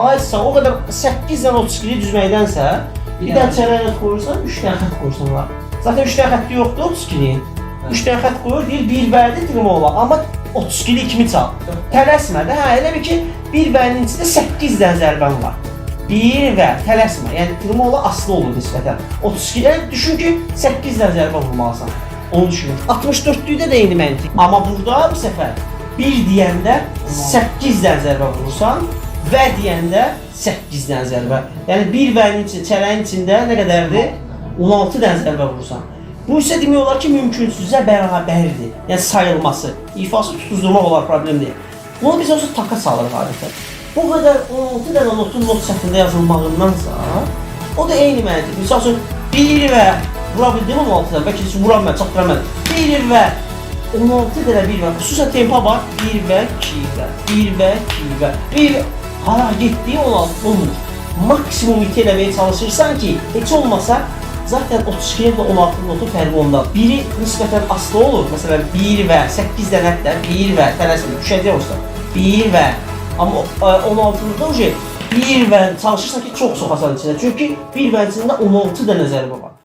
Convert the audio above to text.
Aysa o kadar 8 dənə 32-li düzməkdənsə, bir dənə çərəyə qoyursan, 3 dənə xət qoyursan var. Zaten 3 dənə xətti yoxdur 32-li. 3 dənə xət qoyur, deyir bir vərdi tırma olar. Amma 32-li kimi çal. Tələsmə də, elə bir ki, bir vərdin içində 8 dənə zərbən var. Bir və tələsmə, yəni tırma olar asılı olur nisbətən. 32-dən düşün ki, 8 dənə zərbə vurmalısan. Onu düşünün. 64-lükdə də eyni məntiq. Amma burada bu səfər 1 deyəndə 8 dənə zərbə vurursan, və deyəndə 8 dənə zərbə. Yəni bir vərdin içində, çərəyin içində nə qədərdir? 16 dənə zərbə vurursan. Bu isə demək olar ki, mümkünsüzə bərabərdir. Yəni sayılması. İfası tutuzdurmaq olar, problem deyil. Bunu biz olsa taka salırıq adətən. Bu qədər 16 dənə notun not səthində yazılmağındansa, o da eyni məntiq. Misal üçün, 1 və vura bildim 16-dan, bəlkə heç vuram mən, çatdıram mən. 1 və 16 dənə 1 və, xüsusən tempa var, 1 və 2 və, 1 və 2 və, 1 və, hara getdiyi 16 olmur. Maksimum iti eləməyə çalışırsan ki, heç olmasa, zaten 32 ilə 16 notu fərqi ondan. Biri nisbətən asılı olur, məsələn 1 və 8 dənə də 1 və, tələsmə, düşəcək olsa, 1 və, amma 16-da o şey, 1 və çalışırsan ki, çox soxasan içində. Çünki 1 və içində 16 dənə zərbə var.